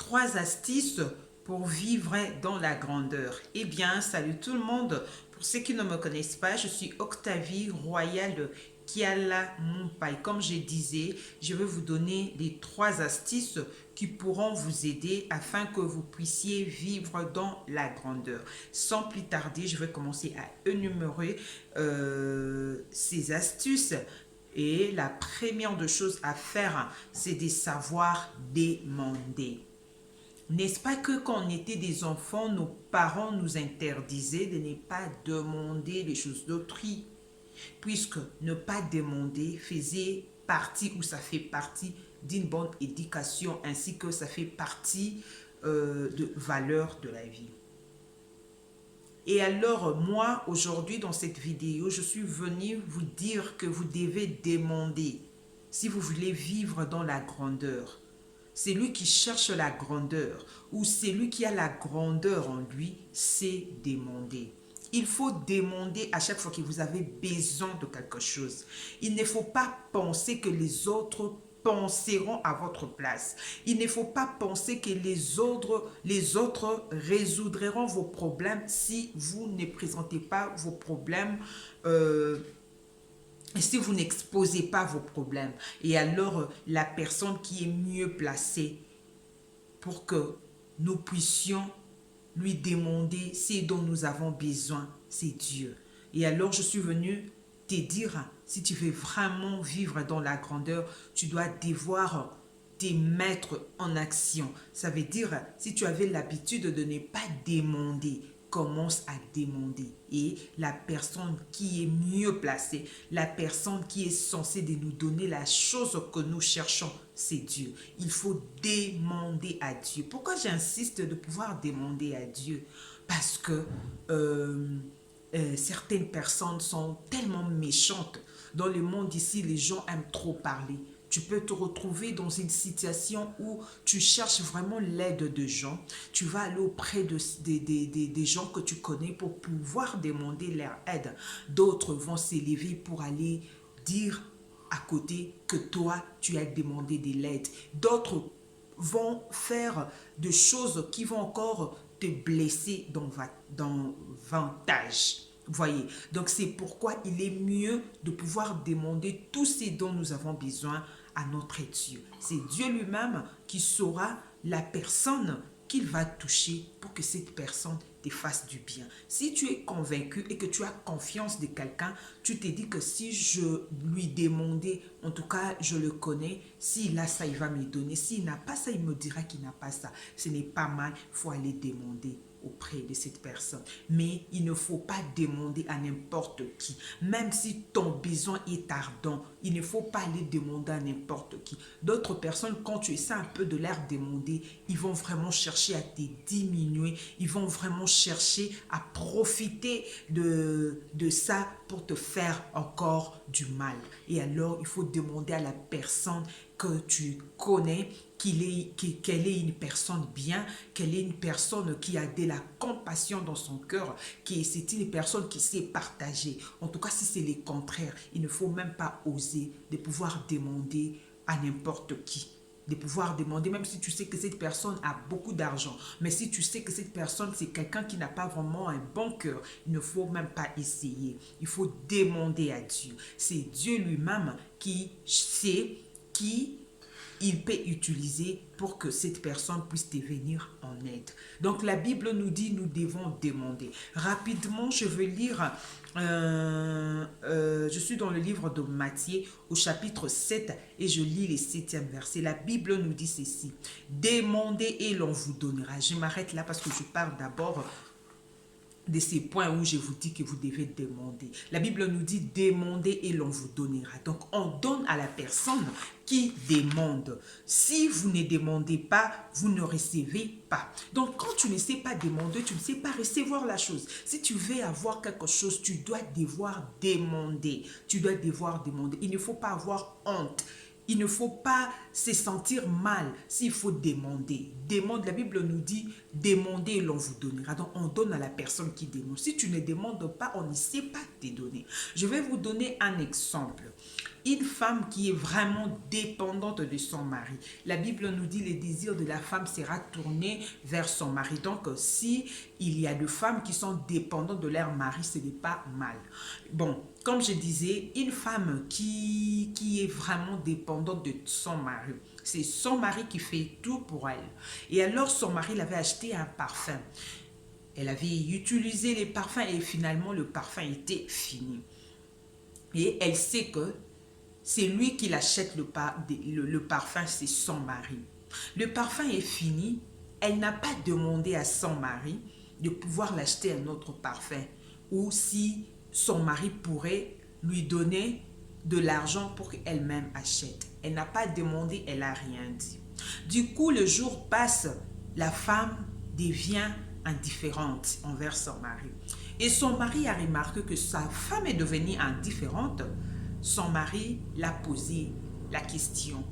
3 astuces pour vivre dans la grandeur. Eh bien, salut tout le monde. Pour ceux qui ne me connaissent pas, je suis Octavie Royale Kiala Mumpai. Comme je disais, je vais vous donner les 3 astuces qui pourront vous aider afin que vous puissiez vivre dans la grandeur. Sans plus tarder, je vais commencer à énumérer ces astuces. Et la première de choses à faire, c'est de savoir demander. N'est-ce pas que quand on était des enfants, nos parents nous interdisaient de ne pas demander les choses d'autrui, puisque ne pas demander faisait partie ou ça fait partie d'une bonne éducation, ainsi que ça fait partie de valeurs de la vie. Et alors, moi, aujourd'hui, dans cette vidéo, je suis venue vous dire que vous devez demander si vous voulez vivre dans la grandeur. C'est lui qui cherche la grandeur ou c'est lui qui a la grandeur en lui, c'est demander. Il faut demander à chaque fois que vous avez besoin de quelque chose. Il ne faut pas penser que les autres penseront à votre place. Il ne faut pas penser que les autres résoudront vos problèmes si vous ne présentez pas vos problèmes et si vous n'exposez pas vos problèmes. Et alors, la personne qui est mieux placée pour que nous puissions lui demander ce dont nous avons besoin, c'est Dieu. Et alors, je suis venue te dire, si tu veux vraiment vivre dans la grandeur, tu dois devoir te mettre en action. Ça veut dire, si tu avais l'habitude de ne pas demander, commence à demander. Et la personne qui est mieux placée, la personne qui est censée de nous donner la chose que nous cherchons, c'est Dieu. Il faut demander à Dieu. Pourquoi j'insiste de pouvoir demander à Dieu? Parce que certaines personnes sont tellement méchantes. Dans le monde ici, les gens aiment trop parler. Tu peux te retrouver dans une situation où tu cherches vraiment l'aide de gens. Tu vas aller auprès des gens que tu connais pour pouvoir demander leur aide. D'autres vont s'élever pour aller dire à côté que toi, tu as demandé de l'aide. D'autres vont faire des choses qui vont encore te blesser dans davantage. Voyez, donc c'est pourquoi il est mieux de pouvoir demander tout ce dont nous avons besoin à notre Dieu. C'est Dieu lui-même qui saura la personne qu'il va toucher pour que cette personne te fasse du bien. Si tu es convaincu et que tu as confiance de quelqu'un, tu te dis que si je lui demandais, en tout cas je le connais, s'il a ça, il va me donner. S'il n'a pas ça, il me dira qu'il n'a pas ça. Ce n'est pas mal, il faut aller demander auprès de cette personne. Mais il ne faut pas demander à n'importe qui. Même si ton besoin est ardent, il ne faut pas aller demander à n'importe qui. D'autres personnes, quand tu essaies un peu de leur demander, ils vont vraiment chercher à te diminuer. Ils vont vraiment chercher à profiter de ça pour te faire encore du mal. Et alors, il faut demander à la personne que tu connais qu'elle est une personne bien, qu'elle est une personne qui a de la compassion dans son cœur, c'est une personne qui sait partager. En tout cas, si c'est le contraire, il ne faut même pas oser de pouvoir demander à n'importe qui. De pouvoir demander, même si tu sais que cette personne a beaucoup d'argent, mais si tu sais que cette personne, c'est quelqu'un qui n'a pas vraiment un bon cœur, il ne faut même pas essayer. Il faut demander à Dieu. C'est Dieu lui-même qui sait qui il peut utiliser pour que cette personne puisse te venir en aide. Donc la Bible nous dit nous devons demander. Rapidement, je vais lire, je suis dans le livre de Matthieu au chapitre 7 et je lis le 7e verset. La Bible nous dit ceci: demandez et l'on vous donnera. Je m'arrête là parce que je parle d'abord de ces points où je vous dis que vous devez demander. La Bible nous dit demandez et l'on vous donnera. Donc on donne à la personne qui demande. Si vous ne demandez pas, vous ne recevez pas. Donc quand tu ne sais pas demander, tu ne sais pas recevoir la chose. Si tu veux avoir quelque chose, tu dois devoir demander. Tu dois devoir demander. Il ne faut pas avoir honte. Il ne faut pas se sentir mal s'il faut demander. Demande, la Bible nous dit, demandez et l'on vous donnera. Donc, on donne à la personne qui demande. Si tu ne demandes pas, on ne sait pas te donner. Je vais vous donner un exemple. Une femme qui est vraiment dépendante de son mari. La Bible nous dit le désir de la femme sera tourné vers son mari. Donc, si il y a des femmes qui sont dépendantes de leur mari, ce n'est pas mal. Bon, comme je disais, une femme qui est vraiment dépendante de son mari, c'est son mari qui fait tout pour elle. Et alors, son mari l'avait acheté un parfum. Elle avait utilisé les parfums et finalement, le parfum était fini. Et elle sait que c'est lui qui l'achète le parfum, c'est son mari. Le parfum est fini, elle n'a pas demandé à son mari de pouvoir l'acheter un autre parfum ou si son mari pourrait lui donner de l'argent pour qu'elle-même achète. Elle n'a pas demandé, elle n'a rien dit. Du coup, le jour passe, la femme devient indifférente envers son mari. Et son mari a remarqué que sa femme est devenue indifférente. Son mari l'a posé la question.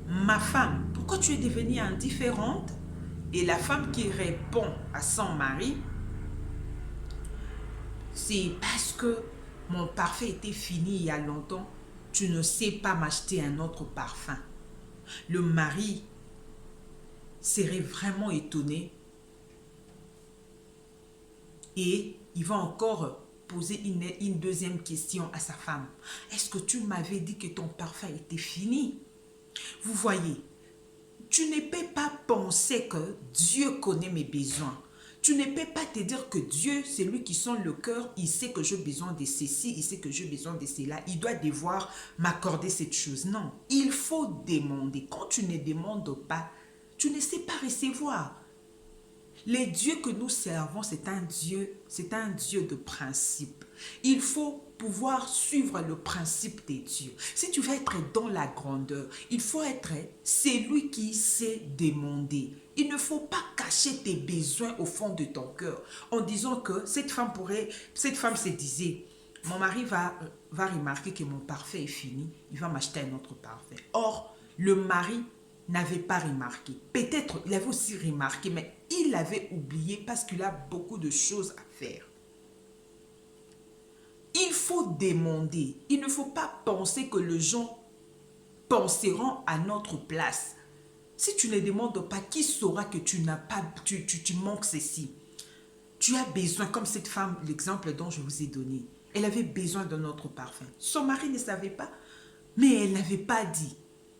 Ma femme, pourquoi tu es devenue indifférente? Et la femme qui répond à son mari, c'est parce que mon parfum était fini il y a longtemps, tu ne sais pas m'acheter un autre parfum. Le mari serait vraiment étonné et il va encore poser une deuxième question à sa femme. Est-ce que tu m'avais dit que ton parfum était fini? Vous voyez, tu ne peux pas penser que Dieu connaît mes besoins. Tu ne peux pas te dire que Dieu, c'est lui qui sent le cœur, il sait que j'ai besoin de ceci, il sait que j'ai besoin de cela, il doit devoir m'accorder cette chose. Non, il faut demander. Quand tu ne demandes pas, tu ne sais pas recevoir. Le Dieu que nous servons, c'est un Dieu de principe. Il faut pouvoir suivre le principe des dieux. Si tu veux être dans la grandeur, il faut être celui qui sait demander. Il ne faut pas cacher tes besoins au fond de ton cœur en disant que cette femme se disait, mon mari va remarquer que mon parfum est fini, il va m'acheter un autre parfum. Or, le mari n'avait pas remarqué. Peut-être il avait aussi remarqué, mais il l'avait oublié parce qu'il a beaucoup de choses à faire. Il faut demander. Il ne faut pas penser que les gens penseront à notre place. Si tu ne demandes pas, qui saura que tu n'as pas, tu manques ceci? Tu as besoin, comme cette femme, l'exemple dont je vous ai donné, elle avait besoin d'un autre parfum. Son mari ne savait pas, mais elle n'avait pas dit.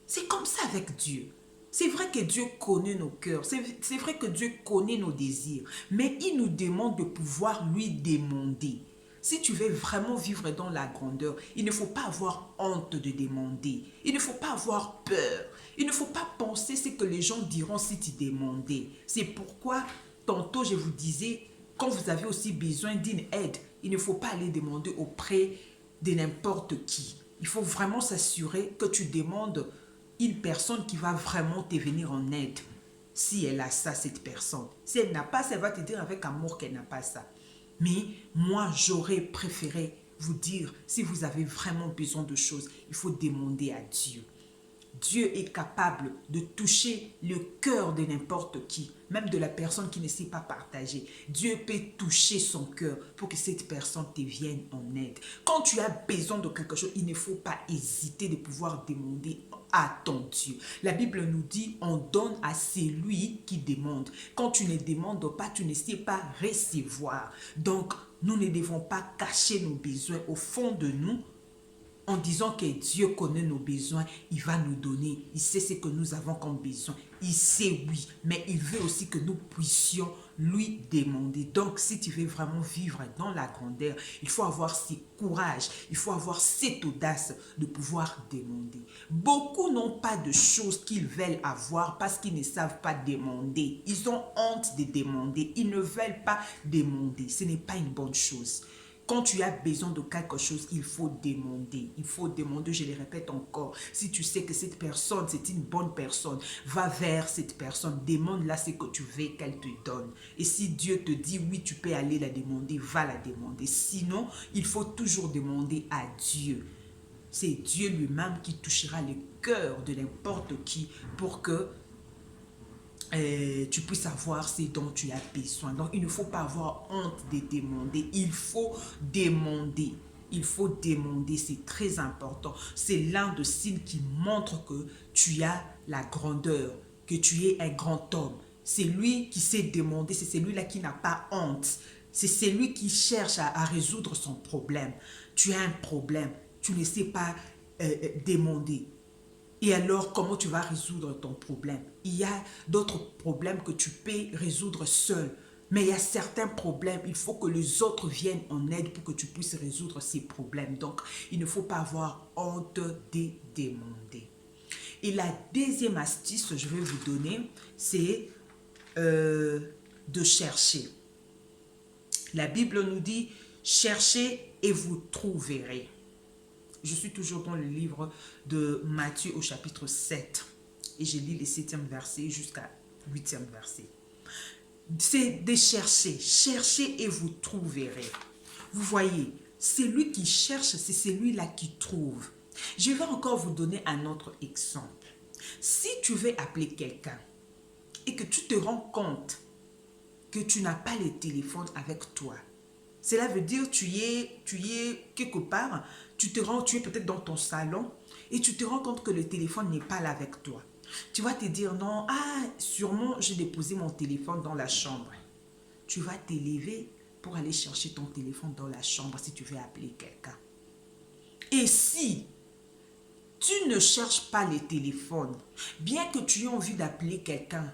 C'est comme ça avec Dieu. C'est vrai que Dieu connaît nos cœurs, c'est vrai que Dieu connaît nos désirs, mais il nous demande de pouvoir lui demander. Si tu veux vraiment vivre dans la grandeur, il ne faut pas avoir honte de demander. Il ne faut pas avoir peur. Il ne faut pas penser ce que les gens diront si tu demandais. C'est pourquoi, tantôt je vous disais, quand vous avez aussi besoin d'une aide, il ne faut pas aller demander auprès de n'importe qui. Il faut vraiment s'assurer que tu demandes une personne qui va vraiment te venir en aide. Si elle a ça, cette personne. Si elle n'a pas ça, elle va te dire avec amour qu'elle n'a pas ça. Mais moi, j'aurais préféré vous dire, si vous avez vraiment besoin de choses, il faut demander à Dieu. Dieu est capable de toucher le cœur de n'importe qui, même de la personne qui ne sait pas partager. Dieu peut toucher son cœur pour que cette personne te vienne en aide. Quand tu as besoin de quelque chose, il ne faut pas hésiter de pouvoir demander à ton Dieu. La Bible nous dit, on donne à celui qui demande. Quand tu ne demandes pas, tu ne sais pas recevoir. Donc, nous ne devons pas cacher nos besoins au fond de nous, en disant que Dieu connaît nos besoins, il va nous donner. Il sait ce que nous avons comme besoin. Il sait, oui, mais il veut aussi que nous puissions lui demander. Donc, si tu veux vraiment vivre dans la grandeur, il faut avoir ce courage, il faut avoir cette audace de pouvoir demander. Beaucoup n'ont pas de choses qu'ils veulent avoir parce qu'ils ne savent pas demander. Ils ont honte de demander. Ils ne veulent pas demander. Ce n'est pas une bonne chose. Quand tu as besoin de quelque chose, il faut demander. Il faut demander, je le répète encore. Si tu sais que cette personne, c'est une bonne personne, va vers cette personne. Demande-la ce que tu veux qu'elle te donne. Et si Dieu te dit oui, tu peux aller la demander, va la demander. Sinon, il faut toujours demander à Dieu. C'est Dieu lui-même qui touchera le cœur de n'importe qui pour que tu puisses avoir ce dont tu as besoin. Donc, il ne faut pas avoir honte de demander. Il faut demander. il faut demander, c'est très important. C'est l'un des signes qui montre que tu as la grandeur, que tu es un grand homme. C'est lui qui sait demander, c'est celui-là qui n'a pas honte. C'est celui qui cherche à résoudre son problème. Tu as un problème, tu ne sais pas demander. Et alors, comment tu vas résoudre ton problème? Il y a d'autres problèmes que tu peux résoudre seul. Mais il y a certains problèmes, il faut que les autres viennent en aide pour que tu puisses résoudre ces problèmes. Donc, il ne faut pas avoir honte de demander. Et la deuxième astuce que je vais vous donner, c'est de chercher. La Bible nous dit, cherchez et vous trouverez. Je suis toujours dans le livre de Matthieu au chapitre 7. Et je lis les 7e versets jusqu'à 8e verset. C'est de chercher. Cherchez et vous trouverez. Vous voyez, celui qui cherche, c'est celui-là qui trouve. Je vais encore vous donner un autre exemple. Si tu veux appeler quelqu'un et que tu te rends compte que tu n'as pas le téléphone avec toi, cela veut dire tu es quelque part, tu es peut-être dans ton salon et tu te rends compte que le téléphone n'est pas là avec toi. Tu vas te dire non, sûrement j'ai déposé mon téléphone dans la chambre. Tu vas t'élever pour aller chercher ton téléphone dans la chambre si tu veux appeler quelqu'un. Et si tu ne cherches pas le téléphone, bien que tu aies envie d'appeler quelqu'un,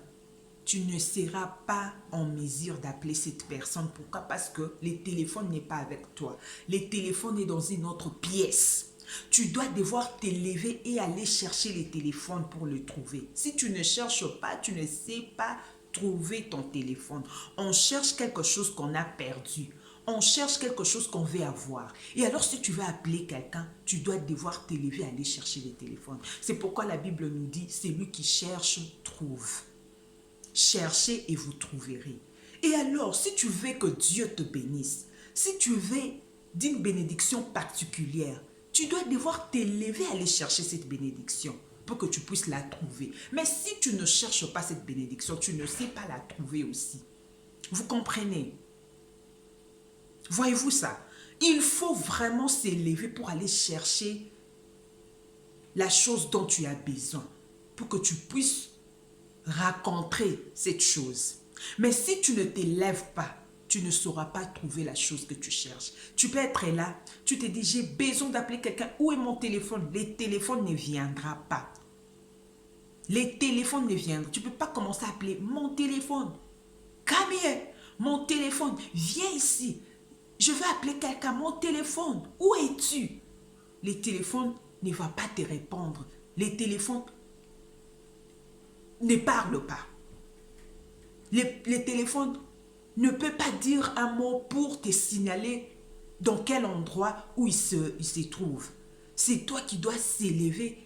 tu ne seras pas en mesure d'appeler cette personne. Pourquoi? Parce que le téléphone n'est pas avec toi. Le téléphone est dans une autre pièce. Tu dois devoir t'élever et aller chercher le téléphone pour le trouver. Si tu ne cherches pas, tu ne sais pas trouver ton téléphone. On cherche quelque chose qu'on a perdu. On cherche quelque chose qu'on veut avoir. Et alors, si tu veux appeler quelqu'un, tu dois devoir t'élever et aller chercher le téléphone. C'est pourquoi la Bible nous dit, celui qui cherche, trouve. Cherchez et vous trouverez. Et alors, si tu veux que Dieu te bénisse, si tu veux d'une bénédiction particulière, tu dois devoir t'élever à aller chercher cette bénédiction pour que tu puisses la trouver. Mais si tu ne cherches pas cette bénédiction, tu ne sais pas la trouver aussi. Vous comprenez? Voyez-vous ça? Il faut vraiment s'élever pour aller chercher la chose dont tu as besoin pour que tu puisses rencontrer cette chose. Mais si tu ne t'élèves pas, tu ne sauras pas trouver la chose que tu cherches. Tu peux être là, tu te dis, j'ai besoin d'appeler quelqu'un. Où est mon téléphone? Le téléphone ne viendra pas. Les téléphones ne viendront. Tu ne peux pas commencer à appeler mon téléphone. Camille, mon téléphone, viens ici. Je veux appeler quelqu'un, mon téléphone. Où es-tu? Le téléphone ne va pas te répondre. Le téléphone ne parle pas. Le téléphone ne peut pas dire un mot pour te signaler dans quel endroit où il se trouve. C'est toi qui dois s'élever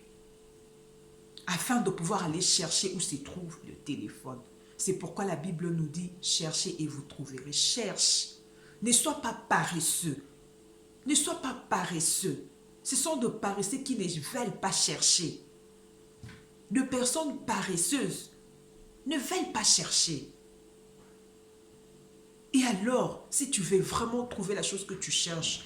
afin de pouvoir aller chercher où se trouve le téléphone. C'est pourquoi la Bible nous dit, cherchez et vous trouverez. Cherche. Ne sois pas paresseux. Ne sois pas paresseux. Ce sont de paresseux qui ne veulent pas chercher. De personnes paresseuses ne veulent pas chercher. Et alors, si tu veux vraiment trouver la chose que tu cherches,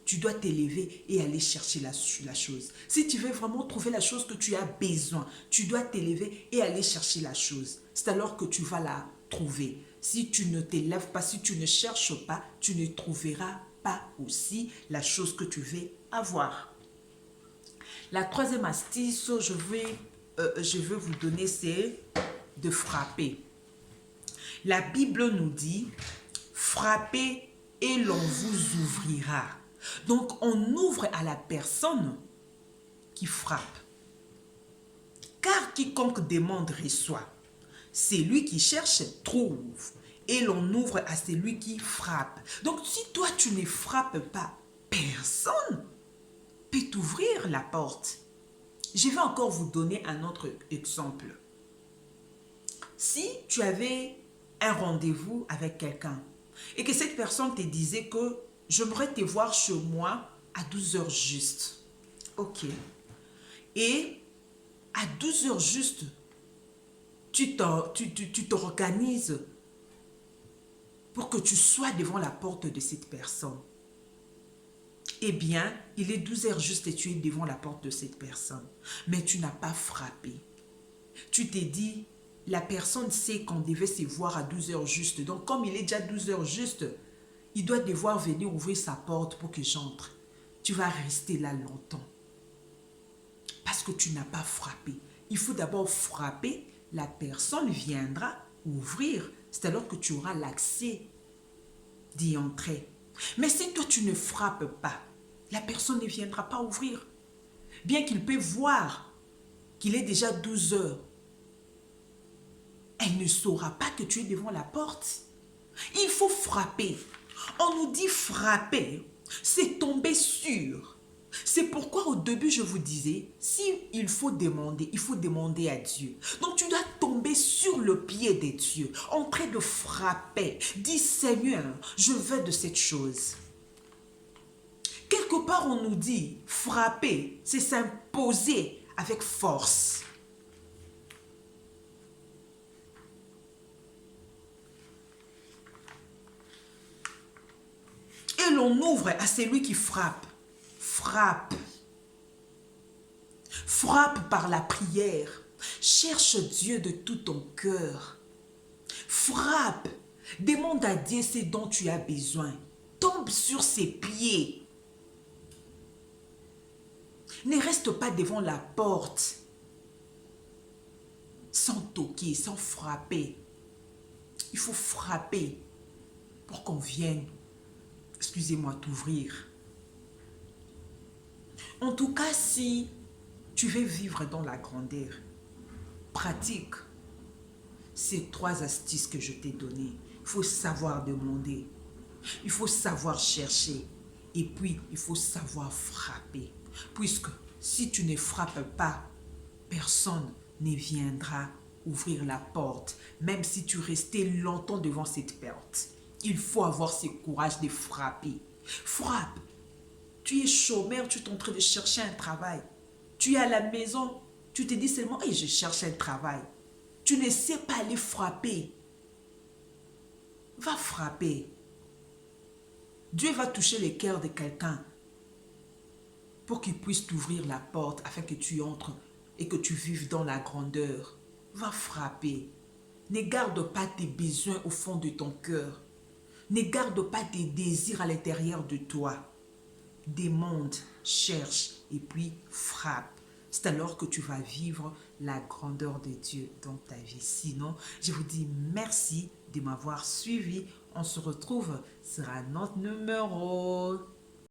tu dois t'élever et aller chercher la chose. Si tu veux vraiment trouver la chose que tu as besoin, tu dois t'élever et aller chercher la chose. C'est alors que tu vas la trouver. Si tu ne t'élèves pas, si tu ne cherches pas, tu ne trouveras pas aussi la chose que tu veux avoir. La troisième astuce que je veux vous donner, c'est de frapper. La Bible nous dit, frappez et l'on vous ouvrira. Donc, on ouvre à la personne qui frappe. Car quiconque demande reçoit. Celui qui cherche trouve. Et l'on ouvre à celui qui frappe. Donc, si toi, tu ne frappes pas, personne peut t'ouvrir la porte. Je vais encore vous donner un autre exemple. Si tu avais un rendez-vous avec quelqu'un et que cette personne te disait que j'aimerais te voir chez moi à 12 heures juste. Ok. Et à 12 heures juste, tu t'organises pour que tu sois devant la porte de cette personne. Eh bien, il est 12 heures juste et tu es devant la porte de cette personne. Mais tu n'as pas frappé. Tu t'es dit, la personne sait qu'on devait se voir à 12 heures juste. Donc, comme il est déjà 12 heures juste, il doit devoir venir ouvrir sa porte pour que j'entre. Tu vas rester là longtemps. Parce que tu n'as pas frappé. Il faut d'abord frapper. La personne viendra ouvrir. C'est alors que tu auras l'accès d'y entrer. Mais si toi tu ne frappes pas, la personne ne viendra pas ouvrir. Bien qu'il peut voir qu'il est déjà 12 heures, elle ne saura pas que tu es devant la porte. Il faut frapper. On nous dit frapper, c'est tomber sur. C'est pourquoi au début je vous disais, si il faut demander à Dieu. Donc tu dois tomber sur le pied des dieux, en train de frapper. Dis Seigneur, je veux de cette chose. Quelque part on nous dit frapper, c'est s'imposer avec force. Et l'on ouvre à celui qui frappe. Frappe. Frappe par la prière. Cherche Dieu de tout ton cœur. Frappe. Demande à Dieu ce dont tu as besoin. Tombe sur ses pieds. Ne reste pas devant la porte sans toquer, sans frapper. Il faut frapper pour qu'on vienne, excusez-moi, t'ouvrir. En tout cas, si tu veux vivre dans la grandeur, pratique ces 3 astuces que je t'ai données. Il faut savoir demander, il faut savoir chercher et puis il faut savoir frapper. Puisque si tu ne frappes pas, personne ne viendra ouvrir la porte, même si tu restais longtemps devant cette porte. Il faut avoir ce courage de frapper. Frappe. Tu es chômeur, tu es en train de chercher un travail. Tu es à la maison, tu te dis seulement, hey, je cherche un travail. Tu ne sais pas aller frapper. Va frapper. Dieu va toucher le cœur de quelqu'un pour qu'il puisse t'ouvrir la porte afin que tu entres et que tu vives dans la grandeur. Va frapper. Ne garde pas tes besoins au fond de ton cœur. Ne garde pas tes désirs à l'intérieur de toi. Demande, cherche et puis frappe. C'est alors que tu vas vivre la grandeur de Dieu dans ta vie. Sinon, je vous dis merci de m'avoir suivi. On se retrouve sur un autre numéro.